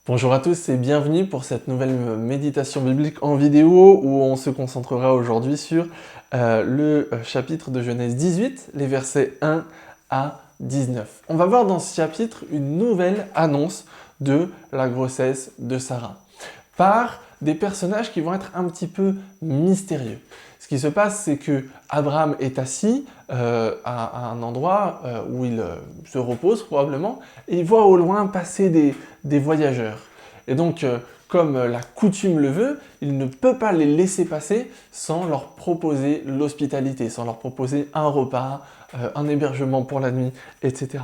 Bonjour à tous et bienvenue pour cette nouvelle méditation biblique en vidéo où on se concentrera aujourd'hui sur le chapitre de Genèse 18, les versets 1 à 19. On va voir dans ce chapitre une nouvelle annonce de la grossesse de Sarah par des personnages qui vont être un petit peu mystérieux. Ce qui se passe, c'est que Abraham est assis à un endroit où il se repose probablement, et il voit au loin passer des voyageurs. Et donc, comme la coutume le veut, il ne peut pas les laisser passer sans leur proposer l'hospitalité, sans leur proposer un repas, un hébergement pour la nuit, etc.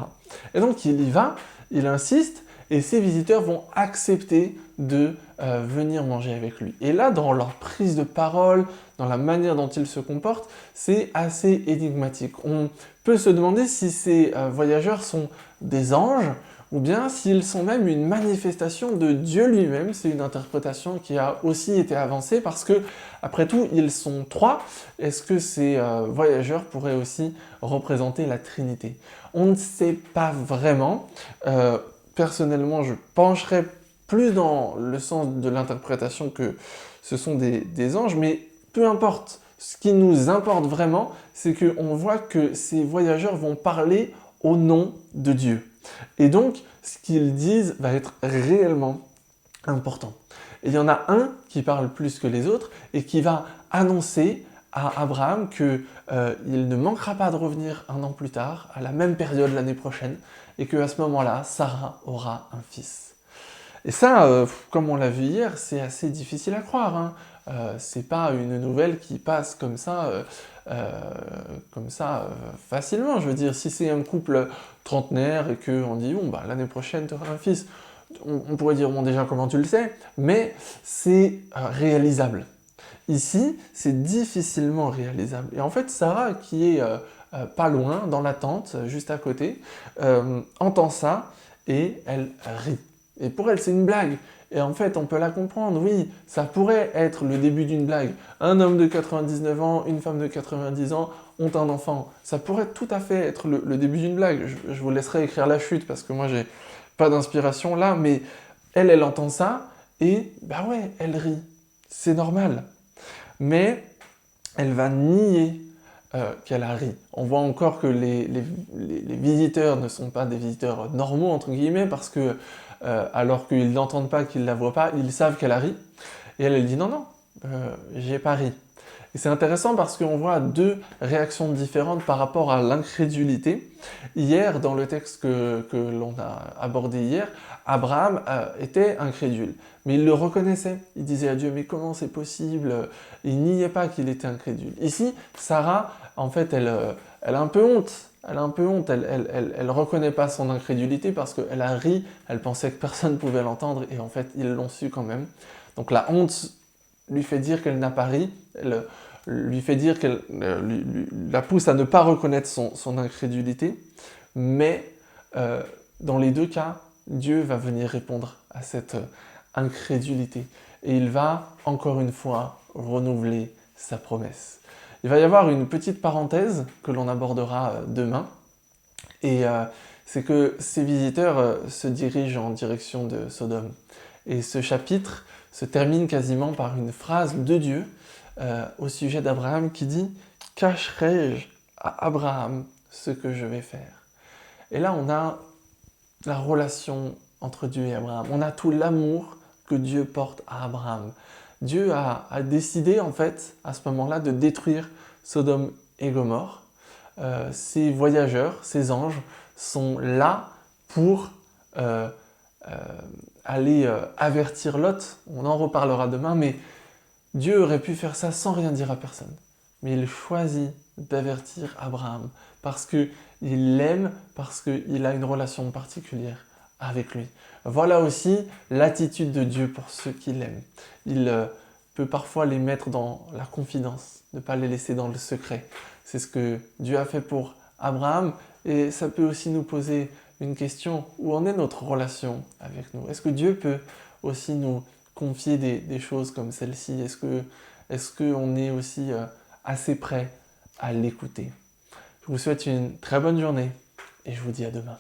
Et donc, il y va, il insiste, et ces visiteurs vont accepter de venir manger avec lui. Et là, dans leur prise de parole, dans la manière dont ils se comportent, c'est assez énigmatique. On peut se demander si ces voyageurs sont des anges ou bien s'ils sont même une manifestation de Dieu lui-même. C'est une interprétation qui a aussi été avancée parce que, après tout, ils sont trois. Est-ce que ces voyageurs pourraient aussi représenter la Trinité? On ne sait pas vraiment. Personnellement, je pencherais plus dans le sens de l'interprétation que ce sont des anges, mais peu importe. Ce qui nous importe vraiment, c'est qu'on voit que ces voyageurs vont parler au nom de Dieu. Et donc, ce qu'ils disent va être réellement important. Et il y en a un qui parle plus que les autres et qui va annoncer à Abraham qu'il ne manquera pas de revenir un an plus tard, à la même période l'année prochaine, et qu'à ce moment-là, Sarah aura un fils. Et ça, comme on l'a vu hier, c'est assez difficile à croire, hein. C'est pas une nouvelle qui passe facilement. Je veux dire, si c'est un couple trentenaire et qu'on dit bon bah l'année prochaine tu auras un fils, on pourrait dire bon déjà comment tu le sais, mais c'est réalisable. Ici, c'est difficilement réalisable. Et en fait, Sarah, qui est pas loin, dans la tente, juste à côté, entend ça et elle rit. Et pour elle, c'est une blague. Et en fait, on peut la comprendre, oui, ça pourrait être le début d'une blague. Un homme de 99 ans, une femme de 90 ans ont un enfant. Ça pourrait tout à fait être le début d'une blague. Je vous laisserai écrire la chute parce que moi, j'ai pas d'inspiration là, mais elle entend ça et bah ouais, elle rit. C'est normal. Mais elle va nier qu'elle a ri. On voit encore que les visiteurs ne sont pas des visiteurs normaux, entre guillemets, parce que alors qu'ils n'entendent pas, qu'ils ne la voient pas, ils savent qu'elle a ri. Et elle dit non, non, j'ai pas ri. Et c'est intéressant parce qu'on voit deux réactions différentes par rapport à l'incrédulité. Hier, dans le texte que l'on a abordé hier, Abraham était incrédule, mais il le reconnaissait. Il disait à Dieu, mais comment c'est possible? Il niait pas qu'il était incrédule. Ici, Sarah, en fait, elle a un peu honte. Elle a un peu honte, elle reconnaît pas son incrédulité parce qu'elle a ri, elle pensait que personne ne pouvait l'entendre et en fait, ils l'ont su quand même. Donc la honte lui fait dire qu'elle n'a pas ri, elle lui fait dire qu'elle la pousse à ne pas reconnaître son incrédulité, mais dans les deux cas, Dieu va venir répondre à cette incrédulité et il va encore une fois renouveler sa promesse. Il va y avoir une petite parenthèse que l'on abordera demain, et c'est que ces visiteurs se dirigent en direction de Sodome. Et ce chapitre se termine quasiment par une phrase de Dieu au sujet d'Abraham qui dit « Cacherai-je à Abraham ce que je vais faire ?» Et là, on a la relation entre Dieu et Abraham. On a tout l'amour que Dieu porte à Abraham. Dieu a décidé, en fait, à ce moment-là, de détruire Sodome et Gomorrhe. Ces voyageurs, ces anges, sont là pour aller avertir Lot. On en reparlera demain, mais Dieu aurait pu faire ça sans rien dire à personne. Mais il choisit d'avertir Abraham parce qu'il l'aime, parce qu'il a une relation particulière avec lui. Voilà aussi l'attitude de Dieu pour ceux qui l'aiment. Il peut parfois les mettre dans la confidence, ne pas les laisser dans le secret. C'est ce que Dieu a fait pour Abraham et ça peut aussi nous poser une question, où en est notre relation avec nous? Est-ce que Dieu peut aussi nous confier des choses comme celle-ci? Est-ce qu'on est aussi assez prêt à l'écouter? Je vous souhaite une très bonne journée et je vous dis à demain.